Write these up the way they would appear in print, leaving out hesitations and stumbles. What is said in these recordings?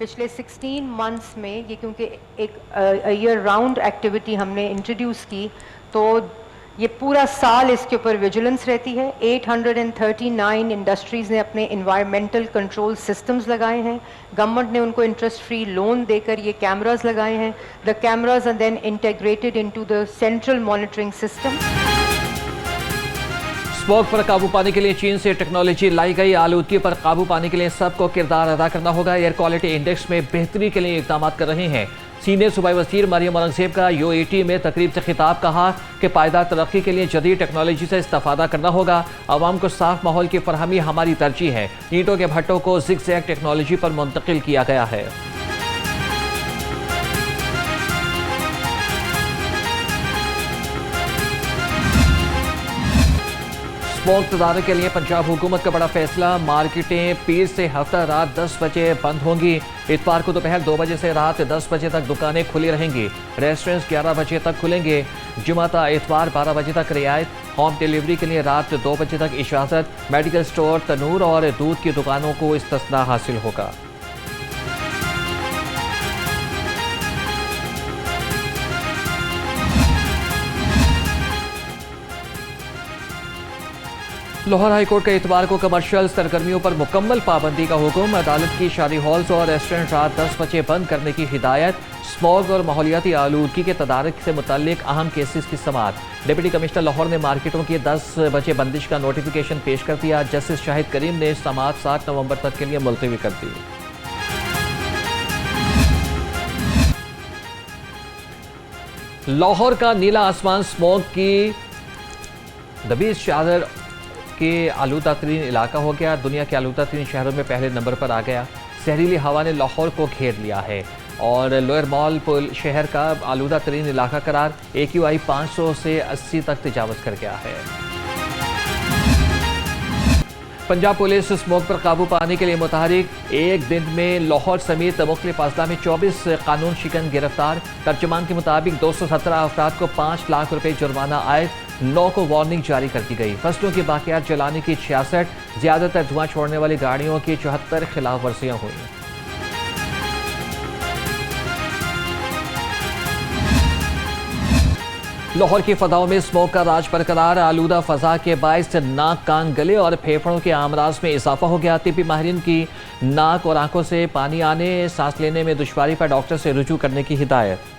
पिछले 16 मंथ्स में ये क्योंकि एक ईयर राउंड एक्टिविटी हमने इंट्रोड्यूस की, तो ये पूरा साल इसके ऊपर विजिलेंस रहती है। 839 इंडस्ट्रीज़ ने अपने इन्वायरमेंटल कंट्रोल सिस्टम्स लगाए हैं। गवर्नमेंट ने उनको इंटरेस्ट फ्री लोन देकर ये कैमरास लगाए हैं। The cameras are then integrated into the central monitoring system. Smog पर काबू पाने के लिए चीन से टेक्नोलॉजी लाई गई। आलूदगी पर काबू पाने के लिए सबको किरदार अदा करना होगा। एयर क्वालिटी इंडेक्स में बेहतरी के लिए इकदाम कर रहे हैं। सीनियर सूबाई वज़ीर मरियम औरंगज़ेब का UAT में तकरीब से खिताब, कहा कि पायदार तरक्की के लिए जदीद टेक्नोलॉजी से इस्तेफादा करना होगा। आवाम को साफ माहौल की फरहमी हमारी तरजीह है। ईंटों के भट्टों को ज़िगज़ैग टेक्नोलॉजी पर मुंतकिल किया गया है। स्मॉग तदारक के लिए पंजाब हुकूमत का बड़ा फैसला। मार्केटें पीर से हफ्ता रात 10 बजे बंद होंगी। इतवार को दोपहर 2 बजे से रात 10 बजे तक दुकानें खुली रहेंगी। रेस्टोरेंट्स 11 बजे तक खुलेंगे। जुमाता इतवार 12 बजे तक रियायत। होम डिलीवरी के लिए रात 2 बजे तक इजाज़त। मेडिकल स्टोर, तनूर और दूध की दुकानों को इस्तिस्ना हासिल होगा। लाहौर हाईकोर्ट का इतवार को कमर्शियल सरगर्मियों पर मुकम्मल पाबंदी का हुक्म। अदालत की शादी हॉल्स और रेस्टोरेंट रात 10 बजे बंद करने की हिदायत। स्मॉग और माहौलियाती आलूदगी के तदारक से मुतल्लिक अहम केसेस की समाअत। डिप्टी कमिश्नर लाहौर ने मार्केटों की 10 बजे बंदिश का नोटिफिकेशन पेश कर दिया। जस्टिस शाहिद करीम ने समाअत 7 नवंबर तक के लिए मुलतवी कर दी। लाहौर का नीला आसमान स्मॉग की दबीज चादर के आलूदा तरीन इलाका हो गया। दुनिया के आलूदा तरीन शहरों में पहले नंबर पर आ गया। जहरीली हवा ने लाहौर को घेर लिया है और लोअर मॉल पुल शहर का आलूदा तरीन इलाका करार। AQI 500 से 80 तक तजावज़ कर गया है। पंजाब पुलिस स्मोक पर काबू पाने के लिए मुतहरिक। एक दिन में लाहौर समेत मुख्तलिफ अजला में 24 कानून शिकन गिरफ्तार। तर्जुमान के मुताबिक 217 अफराद को 5 लाख रुपए जुर्माना आए। 9 को वार्निंग जारी कर दी गई। फसलों की बाकियात जलाने की 66, ज्यादातर धुआं छोड़ने वाली गाड़ियों की 74 खिलाफ वर्जियां हुई। लाहौर की फदाओं में स्मोक का राज बरकरार। आलूदा फजा के बायस नाक, कान, गले और फेफड़ों के आमराज में इजाफा हो गया। तिब्बी माहिरीन की नाक और आंखों से पानी आने, सांस लेने में दुश्वारी पर डॉक्टर से रुजू करने की हिदायत।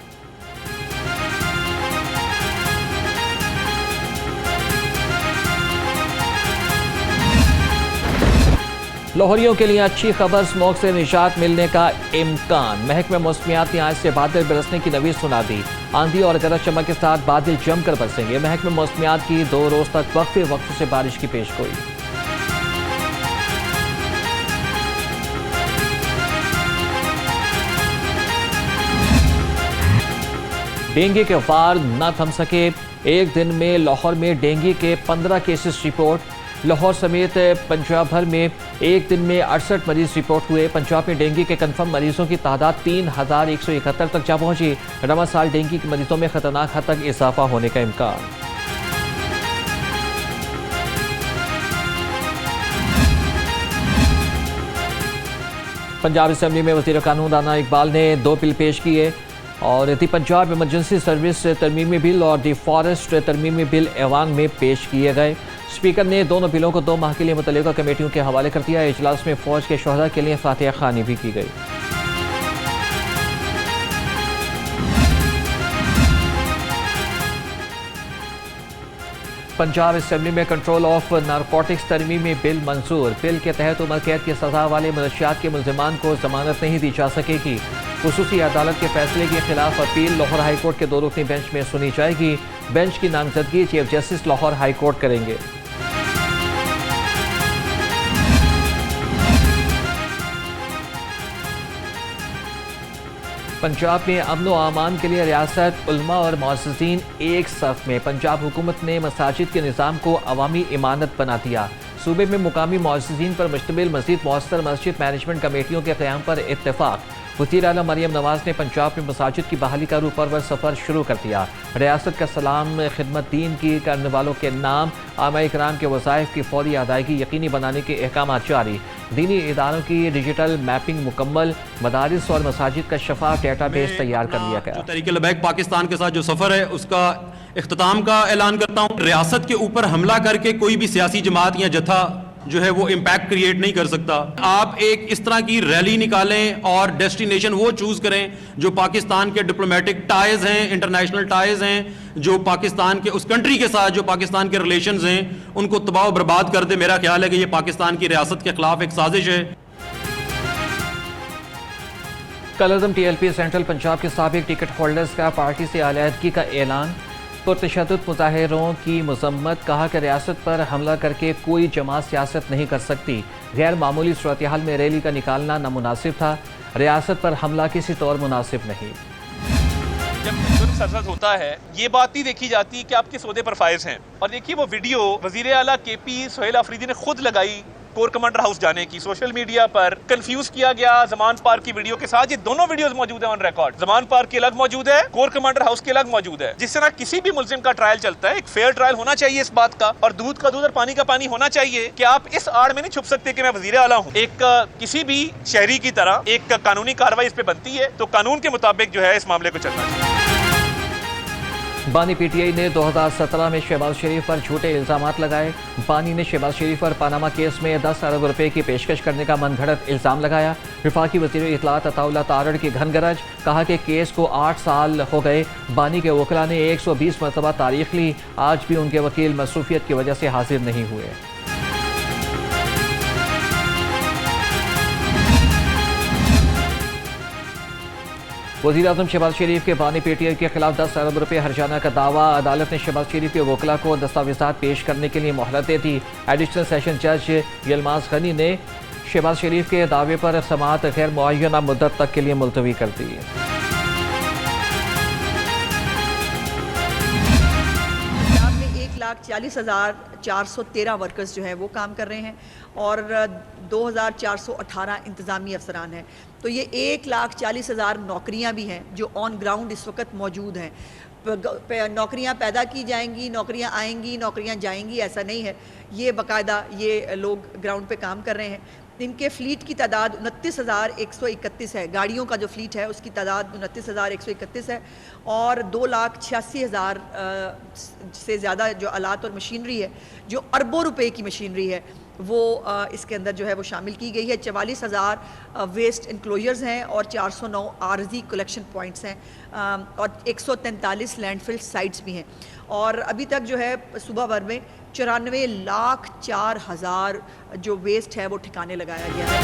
लाहौरियों के लिए अच्छी खबर, स्मोक से निजात मिलने का इम्कान। महकमे मौसमियात ने आज से बादल बरसने की नवीद सुना दी। आंधी और गरज चमक के साथ बादल जमकर बरसेंगे। महकमे मौसमियात की 2 रोज तक वक्फे वक्त से बारिश की पेशगोई। डेंगू के वार न थम सके। एक दिन में लाहौर में डेंगू के 15 केसेस रिपोर्ट। लाहौर समेत पंजाब भर में एक दिन में 68 मरीज रिपोर्ट हुए। पंजाब में डेंगू के कन्फर्म मरीजों की तादाद 3171 तक जा पहुंची। रवा साल डेंगू के मरीजों में खतरनाक हद तक इजाफा होने का इम्कान। पंजाब असेंबली में वज़ीर कानून राना इकबाल ने 2 बिल पेश किए और दी पंजाब इमरजेंसी सर्विस तरमीमी बिल और दी फॉरेस्ट तरमीमी बिल ऐवान में पेश किए गए। स्पीकर ने दोनों बिलों को 2 माह के लिए मुतल्लिका कमेटियों के हवाले कर दिया। इजलास में फौज के शोहदा के लिए फातिहा ख़्वानी भी की गई। पंजाब असेंबली में कंट्रोल ऑफ नारकोटिक्स तरमीमी बिल मंजूर। बिल के तहत उम्र कैद की सजा वाले मनशियात के मुल्जिमान को जमानत नहीं दी जा सकेगी। खुसूसी अदालत के फैसले के खिलाफ अपील लाहौर हाईकोर्ट के 2 रुकनी बेंच में सुनी जाएगी। बेंच की नामजदगी चीफ जस्टिस लाहौर हाईकोर्ट करेंगे। पंजाब में अमन व अमान के लिए रियासत, उलमा और मुअज़्ज़िज़ीन एक सफ में। पंजाब हुकूमत ने मसाजिद के निज़ाम को अवामी इमानत बना दिया। सूबे में मुकामी मुअज़्ज़िज़ीन पर मुश्तमिल मज़ीद मौसर मस्जिद मैनेजमेंट कमेटियों के क़याम पर इत्तेफाक। वज़ीर आला मरियम नवाज ने पंजाब में मसाजिद की बहाली का रूपरवर सफ़र शुरू कर दिया। रियासत का सलाम खिदमत दीन की करने वालों के नाम आमा इकराम के वज़ाइफ की फौरी अदायगी यकीनी बनाने के अहकाम जारी। दीनी इदारों की डिजिटल मैपिंग मुकम्मल। मदारिस और मसाजिद का शफाफ डेटाबेस तैयार कर लिया गया। तहरीक लबैक पाकिस्तान के साथ जो सफ़र है उसका इख्तिताम का ऐलान करता हूँ। रियासत के ऊपर हमला करके कोई भी सियासी जमात या जत्था जो है वो इम्पैक्ट क्रिएट नहीं कर सकता। आप एक इस तरह की रैली निकालें और डेस्टिनेशन वो चूज करें जो पाकिस्तान के डिप्लोमेटिक टाइज हैं, इंटरनेशनल टाइज हैं, जो पाकिस्तान के उस कंट्री के साथ जो पाकिस्तान के रिलेशंस हैं उनको तबाह बर्बाद कर दे। मेरा ख्याल है कि ये पाकिस्तान की रियासत के खिलाफ एक साजिश है। कल TLP सेंट्रल पंजाब के साबिक टिकट होल्डर्स का पार्टी से अलहदगी का ऐलान। पुरतशद्दुद मुजाहिरों की मजम्मत। कहा कि रियासत पर हमला करके कोई जमात सियासत नहीं कर सकती। गैर मामूली सूरत हाल में रैली का निकालना नामुनासिब था। रियासत पर हमला किसी तौर मुनासिब नहीं। जब जुर्म सरजद होता है ये बात नहीं देखी जाती कि आपके सौदे पर फायज हैं। और देखिए वो वीडियो वजीर आला KP सोहेल अफरीदी ने खुद लगाई कोर कमांडर हाउस जाने की। सोशल मीडिया पर कंफ्यूज किया गया जमान पार्क की वीडियो के साथ। ये दोनों वीडियोस मौजूद है ऑन रिकॉर्ड। जमान पार्क की अलग मौजूद है, कोर कमांडर हाउस की अलग मौजूद है। जिस तरह किसी भी मुल्जिम का ट्रायल चलता है, एक फेयर ट्रायल होना चाहिए इस बात का, और दूध का दूध और पानी का पानी होना चाहिए कि आप इस आड़ में नहीं छुप सकते कि मैं वजीर आला हूँ। एक किसी भी शहरी की तरह एक कानूनी कार्रवाई इस पे बनती है, तो कानून के मुताबिक जो है इस मामले को चलना चाहिए। बानी PTI ने 2017 में शहबाज शरीफ पर झूठे इल्जामात लगाए। बानी ने शहबाज शरीफ पर पानामा केस में 10 अरब रुपए की पेशकश करने का मनगढ़ंत इल्जाम लगाया। वफाकी वज़ीर इत्तलात अताउल्लाह तारड़ की घन गरज। कहा कि केस को 8 साल हो गए। बानी के वकला ने 120 मरतबा तारीख ली। आज भी उनके वकील मसरूफियत की वजह से हाजिर नहीं हुए। वज़ीर आज़म शहबाज शरीफ के बानी PTI के खिलाफ 10 अरब रुपये हर्जाना का दावा। अदालत ने शहबाज शरीफ के वकला को दस्तावेज़ात पेश करने के लिए मोहलत दे दी। एडिशनल सेशन जज यलमाज गनी ने शहबाज शरीफ के दावे पर समाअत गैर मुअय्यना मुद्दत तक के लिए मुलतवी कर दी। पंजाब में 1,40,413 वर्कर्स जो हैं वो काम कर रहे हैं और 2,418 इंतज़ामी अफसरान हैं। तो ये 1,40,000 नौकरियां भी हैं जो ऑन ग्राउंड इस वक्त मौजूद हैं। नौकरियां पैदा की जाएंगी, नौकरियां आएंगी, नौकरियां जाएंगी, ऐसा नहीं है। ये बाकायदा ये लोग ग्राउंड पे काम कर रहे हैं। इनके फ़्लीट की तादाद 29,131 है। गाड़ियों का जो फ़्लीट है उसकी तादाद 29,131 है और 2,86,000 से ज़्यादा जो आलात और मशीनरी है, जो अरबों रुपए की मशीनरी है, वो इसके अंदर जो है वो शामिल की गई है। 44,000 वेस्ट इनक्लोजर्स हैं और 409 आर्जी कलेक्शन पॉइंट्स हैं और 143 लैंडफिल साइट्स भी हैं। और अभी तक जो है सुबह भर में 94,04,000 जो वेस्ट है वो ठिकाने लगाया गया है।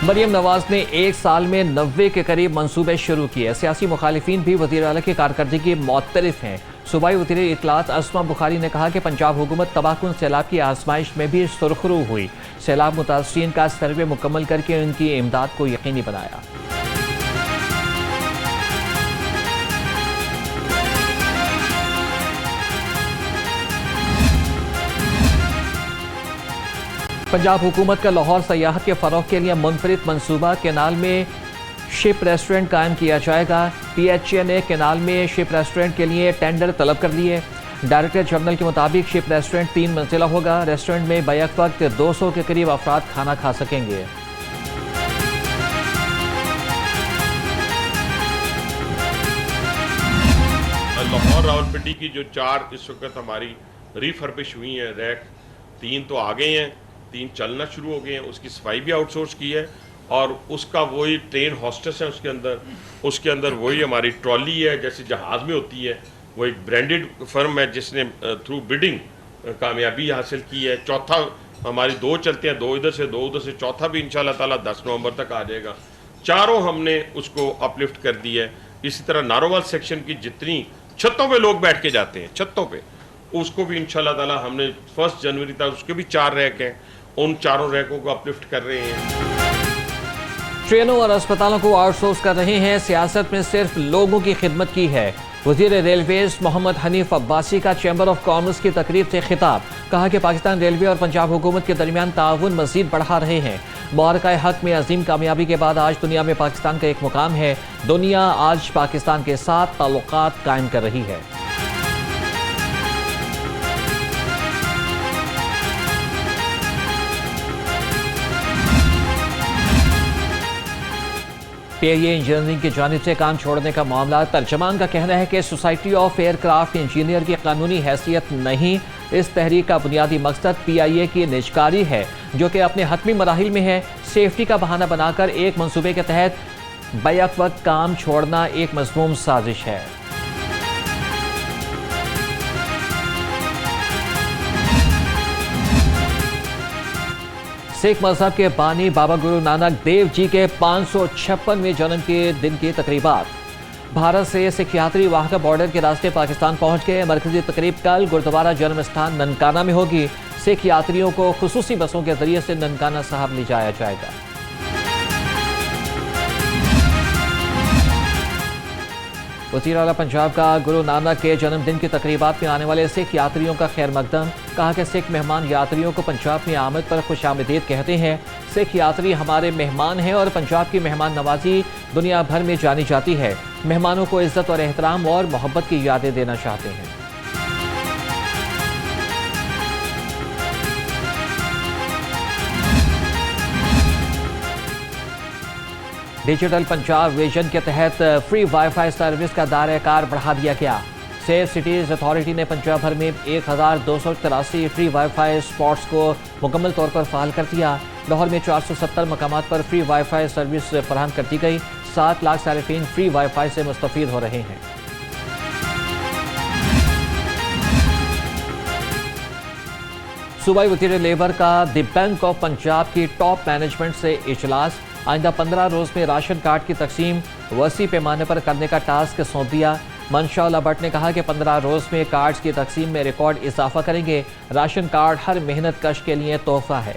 मरियम नवाज ने एक साल में 90 के करीब मंसूबे शुरू किए। सियासी मुखालिफिन भी वज़ीर आला की कारकर्दगी मुअत्तरिफ हैं। सूबाई वज़ीर इत्तलात अस्मा बुखारी ने कहा कि पंजाब हुकूमत तबाहकुन सैलाब की आजमाइश में भी सुरखरू हुई। सैलाब मुतासरीन का सर्वे मुकम्मल करके उनकी इमदाद को यकीनी बनाया। पंजाब हुकूमत का लाहौर सयाहत के फ़रोग़ के लिए मुनफरिद मनसूबा। केनाल में शिप रेस्टोरेंट कायम किया जाएगा। PHA ने केनाल में शिप रेस्टोरेंट के लिए टेंडर तलब कर लिए। डायरेक्टर जनरल के मुताबिक शिप रेस्टोरेंट 3 मंजिला होगा। रेस्टोरेंट में बैक वक्त 200 के करीब अफराद खाना खा सकेंगे। लाहौर रावलपिंडी की जो 4 इस वक्त हमारी रिफर्बिश हुई हैं रैक, 3 तो आ गए हैं, 3 चलना शुरू हो गए हैं। उसकी सफाई भी आउटसोर्स की है और उसका वही ट्रेन हॉस्टेस है उसके अंदर वही हमारी ट्रॉली है जैसे जहाज़ में होती है। वो एक ब्रांडेड फर्म है जिसने थ्रू बिडिंग कामयाबी हासिल की है। चौथा हमारी 2 चलते हैं, 2 इधर से 2 उधर से, चौथा भी इंशाल्लाह ताला 10 नवंबर तक आ जाएगा। चारों हमने उसको अपलिफ्ट कर दी है। इसी तरह नारोवाल सेक्शन की जितनी छतों पे लोग बैठ के जाते हैं, छतों पे, उसको भी इंशाल्लाह ताला हमने 1 जनवरी तक उसके भी 4 रैक हैं, उन 4 रैकों को अपलिफ्ट कर रहे हैं। ट्रेनों और अस्पतालों को आउटसोर्स कर रहे हैं। सियासत में सिर्फ लोगों की खिदमत की है। वज़ीर रेलवेज मोहम्मद हनीफ अब्बासी का चैम्बर ऑफ कॉमर्स की तकरीब से खिताब। कहा कि पाकिस्तान रेलवे और पंजाब हुकूमत के दरमियान ताउन मजीद बढ़ा रहे हैं। मुबारका हक में अजीम कामयाबी के बाद आज दुनिया में पाकिस्तान का एक मुकाम है। दुनिया आज पाकिस्तान के साथ ताल्लुकात कायम कर रही है। PIA इंजीनियरिंग की जानिब से काम छोड़ने का मामला। तर्जमान का कहना है कि सोसाइटी ऑफ एयरक्राफ्ट इंजीनियर की कानूनी हैसियत नहीं। इस तहरीक का बुनियादी मकसद PIA की निजकारी है जो कि अपने हतमी मराहिल में है। सेफ्टी का बहाना बनाकर एक मंसूबे के तहत बैक वक्त काम छोड़ना एक मज़मूम साजिश है। सिख मजहब के बानी बाबा गुरु नानक देव जी के 556वें जन्म के दिन की तकरीबात। भारत से सिख यात्री वाहगा बॉर्डर के रास्ते पाकिस्तान पहुंच गए। मरकजी तकरीब कल गुरुद्वारा जन्म स्थान ननकाना में होगी। सिख यात्रियों को खुसूसी बसों के जरिए से ननकाना साहब ले जाया जाएगा। वज़ीर आला पंजाब का गुरु नानक के जन्मदिन की तकरीबात में आने वाले सिख यात्रियों का खैर मकदम। कहा कि सिख मेहमान यात्रियों को पंजाब में आमद पर खुशामदीद कहते हैं। सिख यात्री हमारे मेहमान हैं और पंजाब की मेहमान नवाजी दुनिया भर में जानी जाती है। मेहमानों को इज्जत और एहतराम और मोहब्बत की यादें देना चाहते हैं। डिजिटल पंजाब विजन के तहत फ्री वाईफाई सर्विस का दायरा कार बढ़ा दिया गया। सेफ सिटीज़ अथॉरिटी ने पंजाब भर में 1283 फ्री वाईफाई स्पॉट्स को मुकम्मल तौर पर फ़ाल कर दिया। लाहौर में 470 मकामात पर फ्री वाईफाई सर्विस फराहम कर दी गई। 7 लाख सारिफीन फ्री वाईफाई से मुस्तफ़ीद हो रहे हैं। सूबाई वज़ीर लेबर का द बैंक ऑफ पंजाब की टॉप मैनेजमेंट से इजलास। आइंदा 15 रोज में राशन कार्ड की तकसीम वसी पैमाने पर करने का टास्क सौंप दिया। मनशाउल्लाह भट्ट ने कहा कि 15 रोज में कार्ड्स की तकसीम में रिकॉर्ड इजाफा करेंगे। राशन कार्ड हर मेहनत कश के लिए तोहफा है।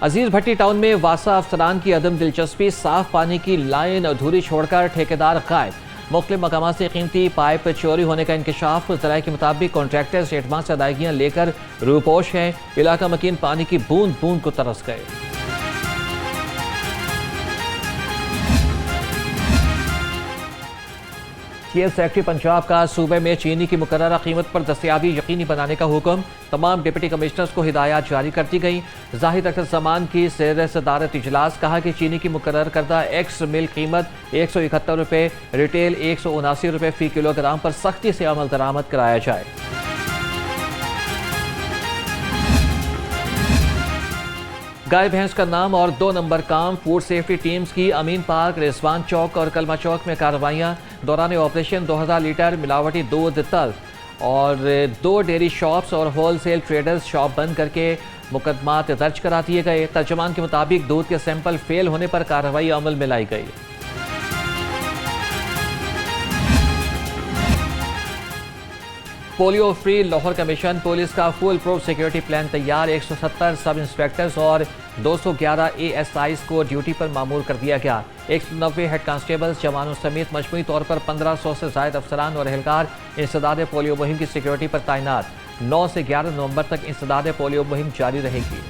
अजीज भट्टी टाउन में वासा अफसरान की अदम दिलचस्पी। साफ पानी की लाइन अधूरी छोड़कर ठेकेदार गायब। मुख्तलिफ मकामात से कीमती पाइप चोरी होने का इंकशाफ। ज़राए के मुताबिक कॉन्ट्रैक्टर्स एडवांस अदायगियां लेकर रूपोश हैं। इलाका मकीन पानी की बूंद बूंद को तरस गए। चीफ सेक्रेटरी पंजाब का सूबे में चीनी की मुकर्ररा कीमत पर दस्तयाबी यकीनी बनाने का हुक्म। तमाम डिप्टी कमिश्नर्स को हिदायत जारी कर दी गई। जाहिद अख्तर जमान की सदर सदारत इजलास। कहा कि चीनी की मुकर्रर करदा एक्स मिल कीमत 171 रुपये, रिटेल 179 रुपये फी किलोग्राम पर सख्ती से अमल दरामद कराया जाए। गाय भैंस का नाम और 2 नंबर काम। फूड सेफ्टी टीम्स की अमीन पार्क, रिजवान चौक और कलमा चौक में कार्रवाइयाँ। दौरान ऑपरेशन 2000 लीटर मिलावटी दूध तल्फ और 2 डेयरी शॉप्स और होलसेल ट्रेडर्स शॉप बंद करके मुकदमात दर्ज करा दिए गए। तर्जमान के मुताबिक दूध के सैंपल फेल होने पर कार्रवाई अमल में लाई गई। Polio free Lahore commission. Police का फुल प्रूफ सिक्योरिटी प्लान तैयार। 170 सब इंस्पेक्टर्स और 211 ASIs को ड्यूटी पर मामूर कर दिया गया। 190 हेड कांस्टेबल्स जवानों समेत मजमूई तौर पर 1500 से ज्यादा अफसरान और एहलकार इंसदाद पोलियो मुहिम की सिक्योरिटी पर तैनात। 9 से 11 नवंबर तक इंसदाद पोलियो मुहिम जारी रहेगी।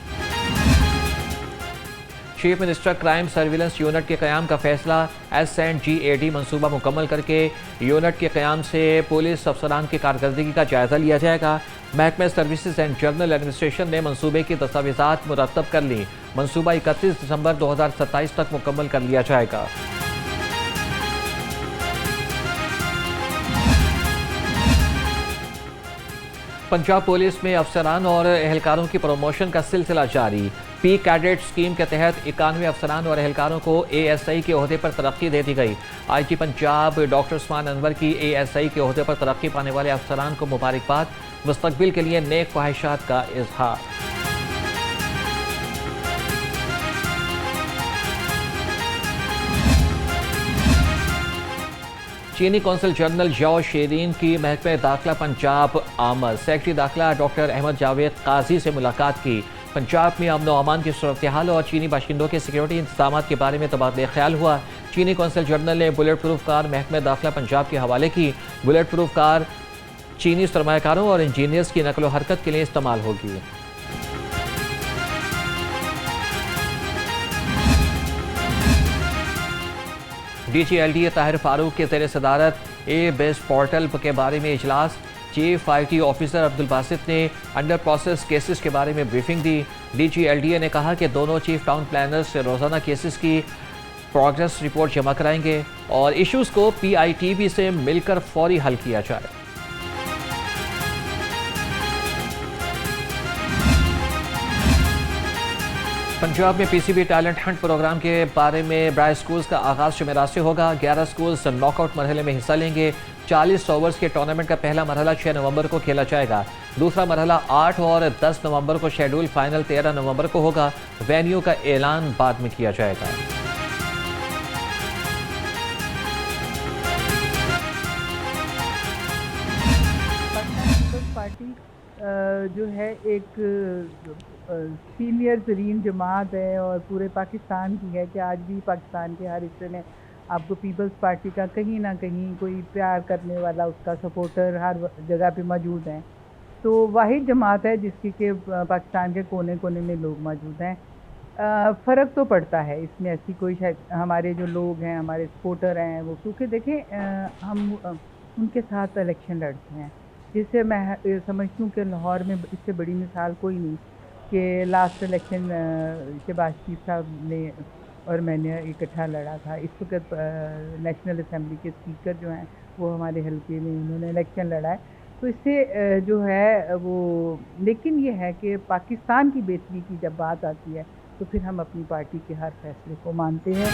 Chief minister crime surveillance unit के क़याम का फैसला। S&GAD मनसूबा मुकम्मल करके यूनिट के क़याम से पुलिस अफसरान की कारकर्दगी का जायजा लिया जाएगा। महकमा सर्विसेज एंड जनरल एडमिनिस्ट्रेशन ने मनसूबे की दस्तावेज़ात मुरतब कर ली। मनसूबा 31 दिसंबर 2027 तक मुकम्मल कर लिया जाएगा। पंजाब पुलिस में अफसरान और एहलकारों की प्रमोशन का सिलसिला जारी। पी कैडेट स्कीम के तहत 91 अफसरान और एहलकारों को ASI के ओहदे पर तरक्की दे दी गई। IG पंजाब डॉक्टर उस्मान अनवर की ASI के ओहदे पर तरक्की पाने वाले अफसरान को मुबारकबाद। मुस्तकबिल के लिए नेक ख्वाहिशात का इजहार। चीनी कौंसल जनरल जाओ शेरीन की महकमे दाखिला पंजाब आमद। सेक्रेटरी दाखिला डॉक्टर अहमद जावेद काजी से मुलाकात की। पंजाब में अमन अमान की सूरत हाल और चीनी बाशिंदों के सिक्योरिटी इंतजाम के बारे में तबादला ख्याल हुआ। चीनी कौंसल जनरल ने बुलेट प्रूफ कार महकमे दाखिला पंजाब के हवाले की। बुलेट प्रूफ कार चीनी सरमाकारों और इंजीनियर्स की नकलो हरकत के लिए इस्तेमाल होगी। DGLD ताहिर फारूक के ज़ेर सदारत बेस्ट पोर्टल के बारे में इजलास। Chief IT officer Abdul Basit ने अंडर प्रोसेस केसेस के बारे में ब्रीफिंग दी। DGLDA ने कहा कि दोनों चीफ टाउन प्लानर्स से रोज़ाना केसेस की प्रोग्रेस रिपोर्ट जमा कराएंगे और इश्यूज़ को PITB से मिलकर फौरी हल किया जाए। पंजाब में PCB टैलेंट हंट प्रोग्राम के बारे में ब्राय स्कूल्स का आगाज़ जुमेरात से होगा। 11 स्कूल्स नॉकआउट मरहले में हिस्सा लेंगे। 40 ओवर्स के टूर्नामेंट का पहला मरहला 6 नवंबर को खेला जाएगा। दूसरा मरहला 8 और 10 नवंबर को, शेड्यूल फाइनल 13 नवंबर को होगा। वेन्यू का ऐलान बाद में किया जाएगा। पार्टी जो है एक सीनियर तरीन जमात है और पूरे पाकिस्तान की है कि आज भी पाकिस्तान के हर हिस्से में आपको पीपल्स पार्टी का कहीं ना कहीं कोई प्यार करने वाला, उसका सपोर्टर हर जगह पे मौजूद हैं। तो वाहिद जमात है जिसकी के पाकिस्तान के कोने कोने में लोग मौजूद हैं। फ़र्क तो पड़ता है इसमें, ऐसी कोई शायद हमारे जो लोग हैं, हमारे सपोर्टर हैं वो, क्योंकि देखें हम उनके साथ इलेक्शन लड़ते हैं, जिससे मैं समझती हूँ कि लाहौर में इससे बड़ी मिसाल कोई नहीं कि लास्ट इलेक्शन के बाद चीफ साहब ने और मैंने इकट्ठा लड़ा था। इस वक्त नेशनल असम्बली के स्पीकर जो हैं वो हमारे हल्के में उन्होंने इलेक्शन लड़ा है। तो इससे जो है वो, लेकिन ये है कि पाकिस्तान की बेहतरी की जब बात आती है तो फिर हम अपनी पार्टी के हर फैसले को मानते हैं।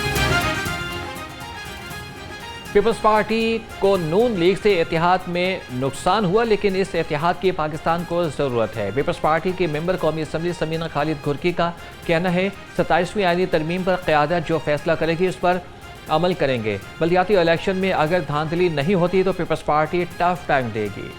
पीपल्स पार्टी को नून लीग से इत्तेहाद में नुकसान हुआ, लेकिन इस इत्तेहाद की पाकिस्तान को ज़रूरत है। पीपल्स पार्टी के मेंबर कौमी असम्बली समीना खालिद घुरकी का कहना है 27वीं आईनी तरमीम पर क़यादत जो फैसला करेगी उस पर अमल करेंगे। बल्दियाती इलेक्शन में अगर धांधली नहीं होती तो पीपल्स पार्टी टफ टाइम देगी।